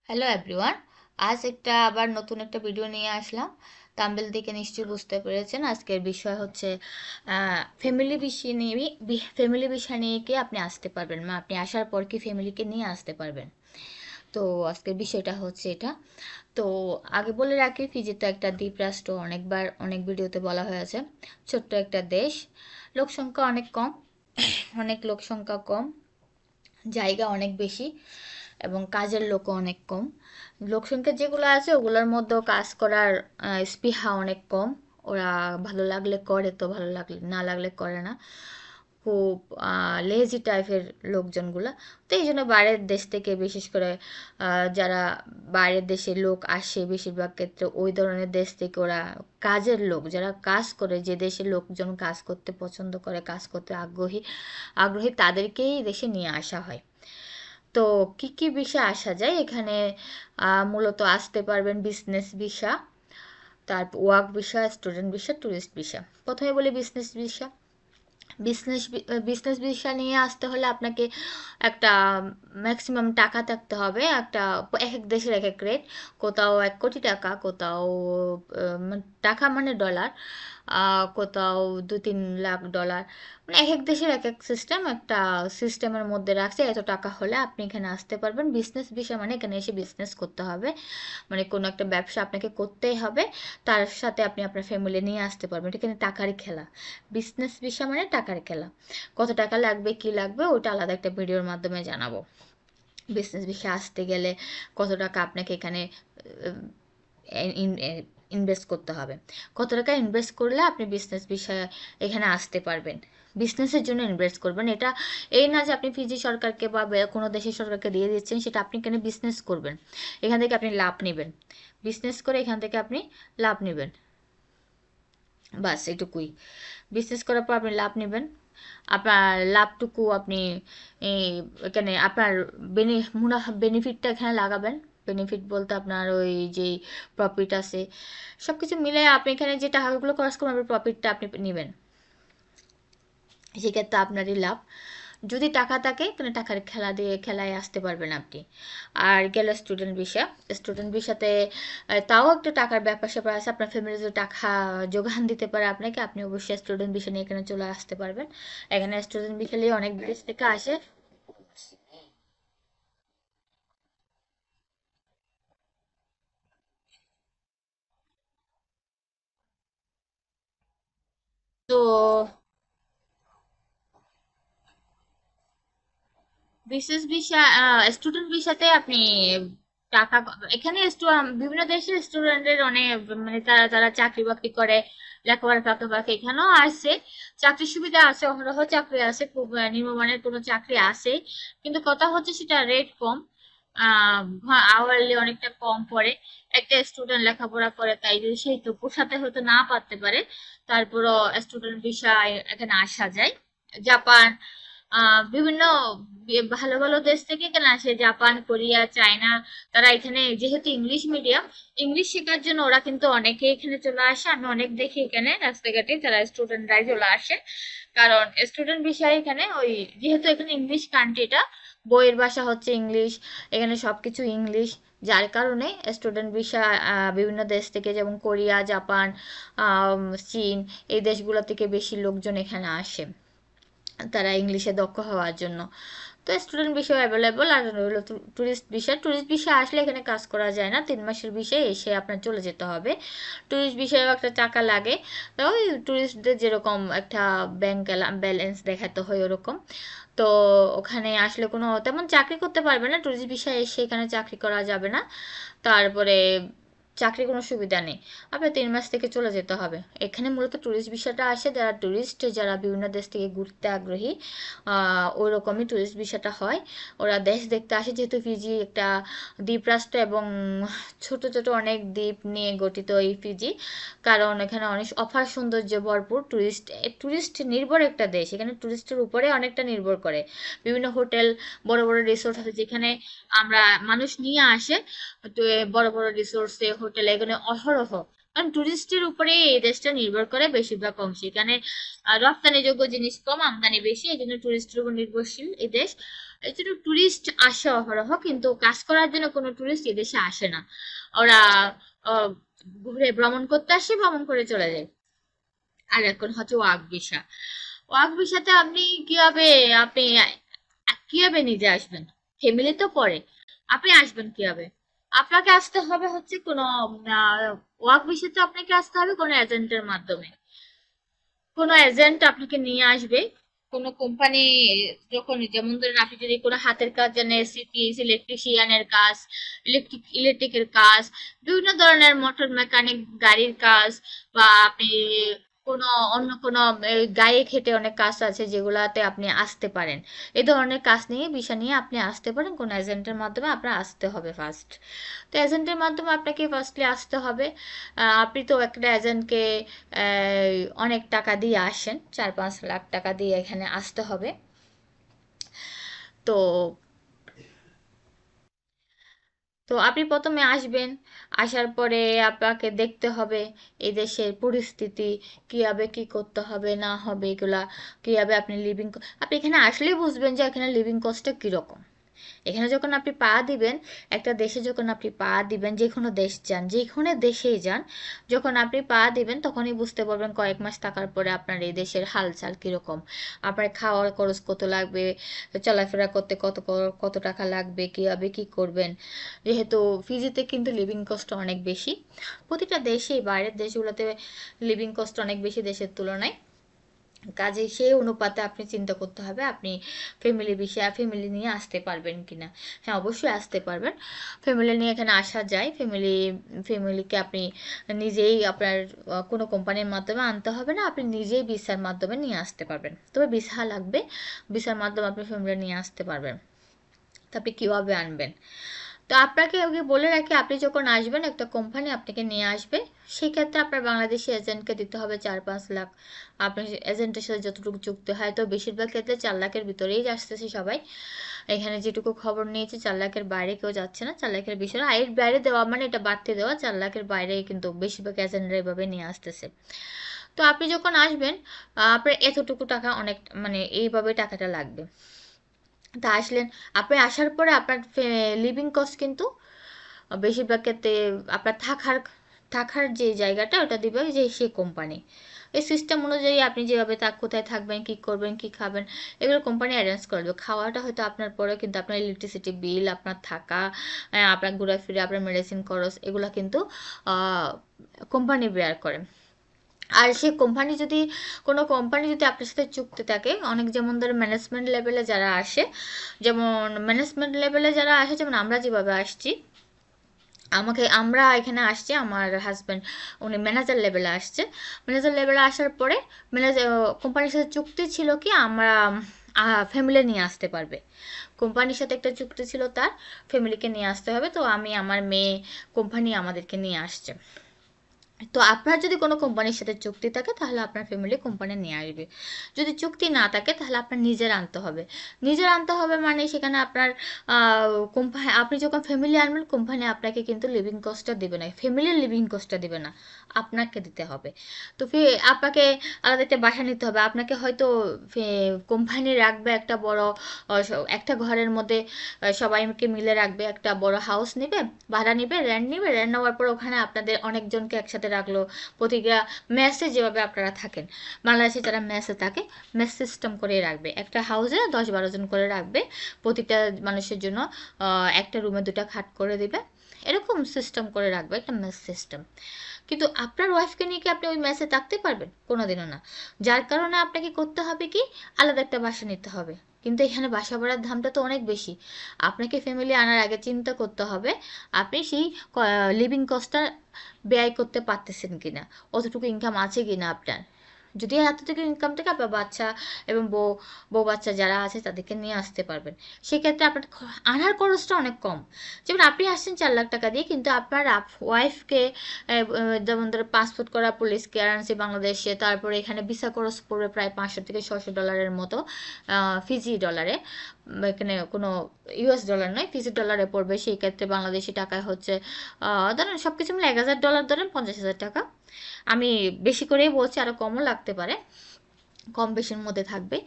Hello everyone. আজ আবার নতুন একটা ভিডিও নিয়ে আসলাম। থাম্বনেল দেখে নিশ্চয়ই বুঝতে পেরেছেন আজকের বিষয় হচ্ছে ফ্যামিলি বিষয় নিয়ে। ফ্যামিলি বিষয় নিয়ে কি আপনি আসতে পারবেন, আপনি আসার পর কি ফ্যামিলিকে নিয়ে আসতে পারবেন? তো আজকের বিষয়টা হচ্ছে এটা। তো আগে বলে রাখি, ফিজি তো একটা দ্বীপরাষ্ট্র, অনেকবার অনেক ভিডিওতে বলা হয়েছে। ছোট্ট একটা দেশ, লোকসংখ্যা অনেক কম, অনেক লোকসংখ্যা কম, জায়গা অনেক বেশি এবং কাজের লোকও অনেক কম। লোকসংখ্যা যেগুলো আছে ওগুলোর মধ্যেও কাজ করার স্পৃহা অনেক কম। ওরা ভালো লাগলে করে, তো ভালো লাগলে না লাগলে করে না। খুব লেজি টাইপের লোকজনগুলো। তো এই জন্য বাইরের দেশ থেকে বিশেষ করে যারা বাইরের দেশের লোক আসে বেশিরভাগ ক্ষেত্রে ওই ধরনের দেশ থেকে ওরা কাজের লোক, যারা কাজ করে, যে দেশের লোকজন কাজ করতে পছন্দ করে, কাজ করতে আগ্রহী আগ্রহী তাদেরকেই দেশে নিয়ে আসা হয়। তো কি কি ভিসা আসা যায় এখানে? মূলত আসতে পারবেন বিজনেস ভিসা, তারপর work visa, student visa, tourist visa. প্রথমে বলি বিজনেস ভিসা। বিজনেস ভিসা নিয়ে আসতে হলে আপনাকে একটা ম্যাক্সিমাম টাকা থাকতে হবে। একটা এক এক দেশের এক এক রেট, কোথাও 1 কোটি টাকা, কোথাও টাকা মানে ডলার, কোথাও 2-3 লাখ ডলার। মানে এক এক দেশের এক এক সিস্টেম, একটা সিস্টেমের মধ্যে রাখছে এত টাকা হলে আপনি এখানে আসতে পারবেন। বিজনেস ভিসা মানে এখানে এসে বিজনেস করতে হবে, মানে কোনো একটা ব্যবসা আপনাকে করতেই হবে, তার সাথে আপনি আপনার ফ্যামিলি নিয়ে আসতে পারবেন। এটা কিন্তু টাকারই খেলা। বিজনেস ভিসা মানে টাকার খেলা। কত টাকা লাগবে কি লাগবে ওটা আলাদা একটা ভিডিওর মাধ্যমে জানাবো। বিজনেস ভিসা আসতে গেলে কত টাকা আপনাকে এখানে ইনভেস্ট করতে হবে, কত টাকা ইনভেস্ট করলে আপনি বিজনেস ভিসা এখানে আসতে পারবেন। বিজনেসের জন্য ইনভেস্ট করবেন, এটা এই না যে আপনি ফিজি সরকারকে বা কোনো দেশের সরকারকে দিয়ে দিচ্ছেন, সেটা আপনি এখানে বিজনেস করবেন, এখান থেকে আপনি লাভ নেবেন, বিজনেস করে এখান থেকে আপনি লাভ নেবেন, বাস এটুকুই। বিজনেস করার পর আপনি লাভ নেবেন, আপনার লাভটুকু আপনি এই, এখানে আপনার মুনাফা বেনিফিটটা এখানে লাগাবেন। বেনিফিট বলতে আপনার ওই যে প্রফিট আছে, সব কিছু মিলে আপনি এখানে যে টাকাগুলো খরচ করবেন আপনি প্রফিটটা আপনি নেবেন, সেক্ষেত্রে আপনারই লাভ। যদি টাকা থাকে তাহলে টাকার খেলা দিয়ে খেলায় আসতে পারবেন আপনি। আর গেল স্টুডেন্ট ভিসা। স্টুডেন্ট ভিসাতে তাও একটা টাকার ব্যাপার স্যাপার আছে। আপনার ফ্যামিলি যদি টাকা যোগান দিতে পারে আপনাকে, আপনি অবশ্যই স্টুডেন্ট ভিসা নিয়ে এখানে চলে আসতে পারবেন। এখানে স্টুডেন্ট ভিসা নিয়ে অনেক দেশ থেকে আসে। তো বিশেষ ভিসা, স্টুডেন্ট ভিসাতে আপনি টাকা এখানে বিভিন্ন দেশের স্টুডেন্টের অনেক, মানে তারা তারা চাকরি বাকরি করে, লেখাপড়া ফাঁকে এখানেও আসে। চাকরির সুবিধা আছে, অহরহ চাকরি আছে, খুব নিম্নমানের কোনো চাকরি আছে, কিন্তু কথা হচ্ছে সেটা রেট কম। আওয়ারলি অনেকটা কম পড়ে। একটা স্টুডেন্ট লেখাপড়া করে তাই যদি সেই তো পোষাতে হয়তো না পারতে পারে, তারপরও স্টুডেন্ট ভিসায় এখানে আসা যায়। জাপান, বিভিন্ন ভালো ভালো দেশ থেকে এখানে আসে, জাপান, কোরিয়া, চায়না। তারা এখানে যেহেতু ইংলিশ মিডিয়াম, ইংলিশ শেখার জন্য ওরা কিন্তু অনেকে এখানে চলে আসে। আমি অনেক দেখি এখানে রাস্তাঘাটে যারা স্টুডেন্টরাই চলে আসে, কারণ স্টুডেন্ট বিষয় এখানে ওই, যেহেতু এখানে ইংলিশ কান্ট্রিটা, বইয়ের ভাষা হচ্ছে ইংলিশ, এখানে সবকিছু ইংলিশ, যার কারণে স্টুডেন্ট ভিসা বিভিন্ন দেশ থেকে, যেমন কোরিয়া, জাপান, চীন, এই দেশগুলো থেকে বেশি লোকজন এখানে আসে তারা ইংলিশে দক্ষ হওয়ার জন্য। তো স্টুডেন্ট বিষয় অ্যাভেলেবল। আর হলো ট্যুরিস্ট বিষয়। ট্যুরিস্ট বিষয় আসলে এখানে কাজ করা যায় না, 3 মাসের বিষয়ে এসে আপনার চলে যেতে হবে। ট্যুরিস্ট বিষয়েও একটা টাকা লাগে, তো ওই ট্যুরিস্টদের যেরকম একটা ব্যাংক ব্যালেন্স দেখাতে হয় ওরকম। তো ওখানে আসলে কোনো তেমন চাকরি করতে পারবে না, ট্যুরিস্ট বিষয়ে এসে এখানে চাকরি করা যাবে না। তারপরে চাকরির কোনো সুবিধা নেই, আপনার 3 মাস থেকে চলে যেতে হবে। এখানে মূলত ট্যুরিস্ট ভিসাটা আসে যারা ট্যুরিস্ট, যারা বিভিন্ন দেশ থেকে ঘুরতে আগ্রহী, ওই রকমই ট্যুরিস্ট ভিসাটা হয়। ওরা দেশ দেখতে আসে, যেহেতু ফিজি একটা দ্বীপরাষ্ট্র এবং ছোট ছোট অনেক দ্বীপ নিয়ে গঠিত এই ফিজি, কারণ এখানে অনেক অপার সৌন্দর্য ভরপুর। ট্যুরিস্ট নির্ভর একটা দেশ, এখানে ট্যুরিস্টের উপরে অনেকটা নির্ভর করে। বিভিন্ন হোটেল, বড় বড় রিসোর্ট আছে যেখানে আমরা মানুষ নিয়ে আসে। তো বড় বড় রিসোর্টসে, হোটেলে এখানে অহরহ কারণ টুরিস্টের উপরে এই দেশটা নির্ভর করে বেশিরভাগ অংশে। এখানে রপ্তানিযোগ্য জিনিস কম, আমদানি বেশি, এই জন্য টুরিস্টের উপর নির্ভরশীল এই দেশ। এই জন্য টুরিস্ট আসে অহরহ, কিন্তু কাজ করার জন্য কোনো টুরিস্ট এই দেশে আসে না। ওরা আহ, ঘুরে ভ্রমণ করতে আসে, ভ্রমণ করে চলে যায়। আর এখন হচ্ছে ওয়ার্ক ভিসা। ওয়ার্ক ভিসাতে আপনি কিভাবে নিজে আসবেন? ফ্যামিলি তো পরে, আপনি আসবেন কিভাবে? আপনাকে আসতে হবে হচ্ছে কোনো ওয়ার্ক ভিসাতে আপনাকে আসতে হবে কোনো এজেন্টের মাধ্যমে। কোনো এজেন্ট আপনাকে নিয়ে আসবে। কোনো কোম্পানি, যখন যেমন ধরেন আপনি যদি কোনো হাতের কাজ জানেন, এসিপিএস, ইলেকট্রিশিয়ানের কাজ, ইলেকট্রিকের কাজ, বিভিন্ন ধরনের মোটর মেকানিক, গাড়ির কাজ, বা আপনি কোনো অন্য কোনো গায়ে খেটে অনেক কাজ আছে যেগুলাতে আপনি আসতে পারেন। এই ধরনের কাজ নিয়ে, বিষয় নিয়ে আপনি আসতে পারেন। কোনো এজেন্টের মাধ্যমে আপনার আসতে হবে ফার্স্ট। তো এজেন্টের মাধ্যমে আপনাকে ফার্স্টলি আসতে হবে। আপনি তো একটা এজেন্টকে অনেক টাকা দিয়ে আসেন, 4-5 লাখ টাকা দিয়ে এখানে আসতে হবে। তো তো আপনি প্রথমে আসবেন। আসার পরে আপনাকে দেখতে হবে এই দেশের পরিস্থিতি, কিভাবে কি করতে হবে না হবে এগুলা, কিভাবে আপনি আপনি এখানে আসলেই বুঝবেন যে এখানে লিভিং কস্টটা কিরকম। এখানে যখন আপনি পা দিবেন, একটা দেশে যখন আপনি পা দিবেন, যে কোনো দেশ যান, যে কোনো দেশেই যান, যখন আপনি পা দিবেন তখনই বুঝতে পারবেন কয়েক মাস থাকার পরে আপনার এই দেশের হালচাল কিরকম। আপনার খাওয়ার খরচ কত লাগবে, চলাফেরা করতে কত টাকা লাগবে, কিভাবে কি করবেন। যেহেতু ফিজিতে কিন্তু লিভিং কস্ট অনেক বেশি, প্রতিটা দেশেই, বাইরের দেশগুলোতে লিভিং কস্ট অনেক বেশি দেশের তুলনায়। কাজেই সেই অনুপাতে আপনি চিন্তা করতে হবে আপনি ফ্যামিলি নিয়ে আসতে পারবেন কিনা। হ্যাঁ, অবশ্যই আসতে পারবেন। ফ্যামিলি নিয়ে এখানে আসা যায়। ফ্যামিলিকে আপনি নিজেই আপনার কোনো কোম্পানির মাধ্যমে আনতে হবে না, আপনি নিজেই ভিসার মাধ্যমে নিয়ে আসতে পারবেন। তবে ভিসা লাগবে, ভিসার মাধ্যমে আপনি ফ্যামিলি নিয়ে আসতে পারবেন। তো আপনি কীভাবে আনবেন? তো আপনাকে আগে বলে রাখি, আপনি যখন আসবেন একটা কোম্পানি আপনাকে নিয়ে আসবে, সেই ক্ষেত্রে আপনার বাংলাদেশি এজেন্টকে দিতে হবে 4-5 লাখ। আপনি এজেন্টের সাথে যতটুকু চুক্তি হয়, তো বেশিরভাগ ক্ষেত্রে 4 লাখের ভিতরেই আসতেছে সবাই। এখানে যেটুকু খবর নিয়েছে 4 লাখের বাইরে কেউ যাচ্ছে না, 4 লাখের ভিতরে। এর বাইরে দেওয়া মানে এটা বাড়তে দেওয়া, 4 লাখের বাইরে কিন্তু বেশিরভাগ এজেন্টরা এভাবে নিয়ে আসতেছে। তো আপনি যখন আসবেন, আপনার এতটুকু টাকা অনেক, মানে এইভাবে টাকাটা লাগবে। তা আসলেন, আপনি আসার পরে আপনার লিভিং কস্ট কিন্তু বেশিরভাগ ক্ষেত্রে আপনার থাকার যে জায়গাটা ওটা দিবে যে সেই কোম্পানি। এই সিস্টেম অনুযায়ী আপনি যেভাবে কোথায় থাকবেন, কি করবেন, কি খাবেন, এগুলো কোম্পানি অ্যারেঞ্জ করে দেবে। খাওয়াটা হয়তো আপনার পরে, কিন্তু আপনার ইলেকট্রিসিটি বিল, আপনার থাকা, আপনার ঘোরাফেরা, আপনার মেডিসিন খরচ, এগুলো কিন্তু কোম্পানি বেয়ার করে। আর সে কোনো কোম্পানি যদি আপনার সাথে চুক্তি থাকে, অনেক, যেমন ধরো ম্যানেজমেন্ট লেভেলে যারা আসে, যেমন আমরা যেভাবে আসছি, আমরা এখানে আসছি, আমার হাজব্যান্ড উনি ম্যানেজার লেভেলে আসছে। ম্যানেজার লেভেলে আসার পরে ম্যানেজার কোম্পানির সাথে চুক্তি ছিল কি আমরা ফ্যামিলি নিয়ে আসতে পারবে। কোম্পানির সাথে একটা চুক্তি ছিল, তার ফ্যামিলিকে নিয়ে আসতে হবে। তো আমি, আমার মেয়ে, কোম্পানি আমাদেরকে নিয়ে আসছে। তো আপনার যদি কোনো কোম্পানির সাথে চুক্তি থাকে তাহলে আপনার ফ্যামিলি কোম্পানি নিয়ে আসবে। যদি চুক্তি না থাকে তাহলে আপনার নিজের আনতে হবে। নিজের আনতে হবে মানে সেখানে আপনার কোম্পানি, আপনি যখন ফ্যামিলি আনবেন কোম্পানি আপনাকে কিন্তু লিভিং কস্টটা দেবে না, ফ্যামিলির লিভিং কস্টটা দেবে না, আপনাকে দিতে হবে। তো আপনাকে আলাদা একটা বাসা নিতে হবে। আপনাকে হয়তো কোম্পানি রাখবে একটা বড়, একটা ঘরের মধ্যে সবাইকে মিলে রাখবে, একটা বড় হাউস নেবে, ভাড়া নিবে, রেন্ট নেওয়ার পর ওখানে আপনাদের অনেকজনকে একসাথে রাখলো। প্রতিটা মেসে যেভাবে আপনারা থাকেন, বাংলাদেশে যারা মেসে থাকে, মেস সিস্টেম করে রাখবে, একটা হাউসে 10-12 জন করে রাখবে। প্রতিটা মানুষের জন্য একটা রুমে 2টা খাট করে দিবে, এরকম সিস্টেম করে রাখবে, একটা মেস সিস্টেম। কিন্তু আপনার ওয়াইফকে নিয়ে কি আপনি ওই মেসে থাকতে পারবেন? কোনোদিনও না। যার কারণে আপনাকে করতে হবে কি, আলাদা একটা বাসা নিতে হবে। কিন্তু এখানে বাসা ভাড়ার দামটা তো অনেক বেশি। আপনাকে ফ্যামিলি আনার আগে চিন্তা করতে হবে আপনি সেই লিভিং কস্টটা ব্যয় করতে পারতেছেন কিনা, অতটুকু ইনকাম আছে কিনা আপনার। যদি এত থেকে ইনকাম থেকে আপনার বাচ্চা এবং বউ বউ বাচ্চা যারা আছে তাদেরকে নিয়ে আসতে পারবেন, সেক্ষেত্রে আপনার আনার খরচটা অনেক কম। যেমন আপনি আসছেন 4 লাখ টাকা দিয়ে, কিন্তু আপনার ওয়াইফকে যেমন ধরো পাসপোর্ট করা, পুলিশ ক্লিয়ারেন্সে বাংলাদেশে, তারপরে এখানে ভিসা খরচ পড়বে প্রায় 500 থেকে 600 ডলারের মতো, ফিজি ডলারে। এখানে কোনো ইউএস ডলার নয়, ফিজি ডলারে পড়বে। সেই ক্ষেত্রে বাংলাদেশি টাকায় হচ্ছে ধরেন সব কিছু মিলে 1000 ডলার, ধরেন 50,000 টাকা। আমি বেশি করেই বলছি, আরও কমও লাগতে পারে, কম বেশির মধ্যে থাকবে।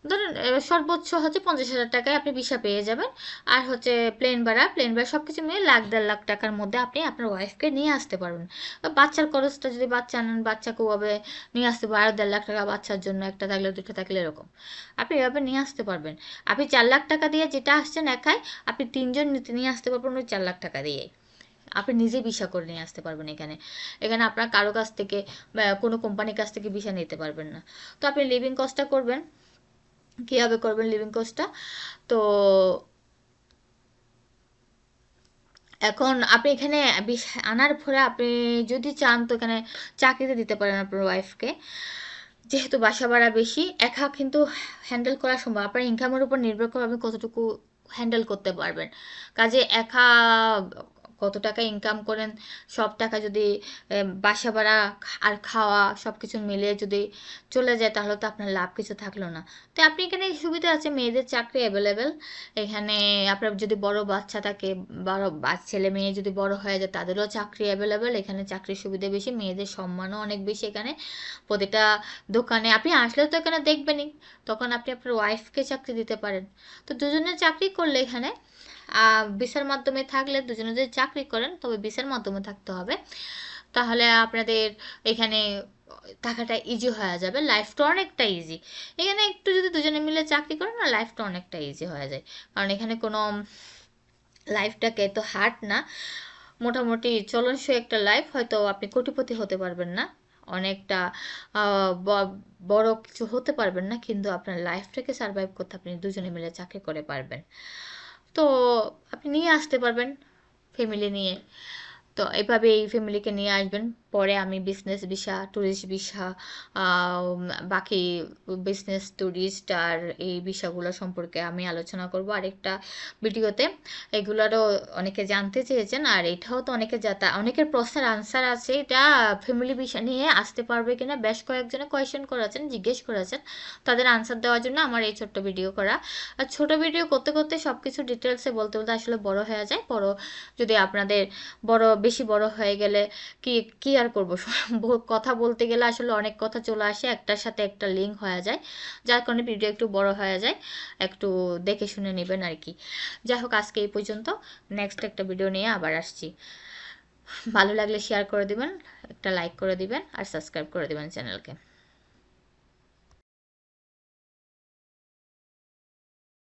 ধরুন সর্বোচ্চ হচ্ছে 50,000 টাকায় আপনি ভিসা পেয়ে যাবেন। আর হচ্ছে প্লেন ভাড়া সব কিছু মিলে 1,00,000 1,50,000 টাকার মধ্যে আপনি আপনার ওয়াইফকে নিয়ে আসতে পারবেন। বাচ্চার খরচটা যদি বাচ্চা আনেন, বাচ্চাকে ওভাবে নিয়ে আসতে পারবেন, 1,50,000 টাকা বাচ্চার জন্য, একটা থাকলে দুটো থাকলে এরকম আপনি এভাবে নিয়ে আসতে পারবেন। আপনি 4 লাখ টাকা দিয়ে যেটা আসছেন একাই, আপনি 3 জন নিয়ে আসতে পারবেন ওই 4 লাখ টাকা দিয়ে। আপনি নিজে ভিসা করে নিয়ে আসতে পারবেন এখানে। এখানে আপনার কারো কাছ থেকে বা কোনো কোম্পানির কাছ থেকে ভিসা নিতে পারবেন না। তো আপনি লিভিং কস্টটা করবেন, কীভাবে করবেন লিভিং কস্টটা? তো এখন আপনি এখানে আনার পরে আপনি যদি চান তো এখানে চাকরিতে দিতে পারেন আপনার ওয়াইফকে। যেহেতু বাসা ভাড়া বেশি, একা কিন্তু হ্যান্ডেল করা সম্ভব। আপনার ইনকামের উপর নির্ভর করে আপনি কতটুকু হ্যান্ডেল করতে পারবেন। কাজে একা কত টাকা ইনকাম করেন, সব টাকা যদি বাসা ভাড়া আর খাওয়া সব কিছু মিলিয়ে যদি চলে যায়, তাহলে তো আপনার লাভ কিছু থাকলো না। তো আপনি এখানে সুবিধা আছে, মেয়েদের চাকরি অ্যাভেলেবেল এখানে। আপনার যদি বড় বাচ্চা থাকে, বড় ছেলে মেয়ে যদি বড় হয়ে যায়, তাদেরও চাকরি অ্যাভেলেবেল এখানে। চাকরির সুবিধা বেশি, মেয়েদের সম্মানও অনেক বেশি এখানে। প্রতিটা দোকানে আপনি আসলে তো এখানে দেখবেনই, তখন আপনি আপনার ওয়াইফকে চাকরি দিতে পারেন। তো দুজনে চাকরি করলে এখানে ভিসার মাধ্যমে থাকলে, দুজনে যদি চাকরি করেন তবে ভিসার মাধ্যমে থাকতে হবে, তাহলে আপনাদের এখানে থাকাটা ইজি হয়ে যাবে, লাইফটা অনেকটা ইজি। এখানে একটু যদি দুজনে মিলে চাকরি করেন না, লাইফটা অনেকটা ইজি হয়ে যায়। কারণ এখানে কোনো লাইফটাকে তো হার্ড না, মোটামুটি চলনসই একটা লাইফ। হয়তো আপনি কোটিপতি হতে পারবেন না, অনেকটা বড় কিছু হতে পারবেন না, কিন্তু আপনার লাইফটাকে সার্ভাইভ করতে আপনি দুজনে মিলে চাকরি করে পারবেন। তো আপনি নিয়ে আসতে পারবেন ফ্যামিলি নিয়ে। তো এভাবে এই ফ্যামিলিকে নিয়ে আসবেন। পরে আমি বিজনেস ভিসা, ট্যুরিস্ট ভিসা, বাকি বিজনেস, ট্যুরিস্ট আর এই ভিসাগুলো সম্পর্কে আমি আলোচনা করব আরেকটা ভিডিওতে। এগুলোরও অনেকে জানতে চেয়েছেন, আর এটাও তো অনেকের প্রশ্নের আনসার আছে। এটা ফ্যামিলি ভিসা নিয়ে আসতে পারবে কিনা বেশ কয়েকজনে কোয়েশ্চেন করেছেন, জিজ্ঞেস করেছেন। তাদের আনসার দেওয়ার জন্য আমার এই ছোট্ট ভিডিও করা। আর ছোট ভিডিও করতে করতে সব কিছু ডিটেলসে বলতে বলতে আসলে বড় হয়ে যায়। যদি আপনাদের বেশি বড় হয়ে গেলে কি কি আর করব, কথা বলতে গেলে আসলে অনেক কথা চলে আসে, একটার সাথে একটা লিঙ্ক হয়ে যায়, যার কারণে ভিডিও একটু বড় হয়ে যায়। একটু দেখে শুনে নেবেন আর কি। যাই হোক, আজকে এই পর্যন্ত। নেক্সট একটা ভিডিও নিয়ে আবার আসছি। ভালো লাগলে শেয়ার করে দিবেন, একটা লাইক করে দিবেন আর সাবস্ক্রাইব করে দিবেন চ্যানেলকে।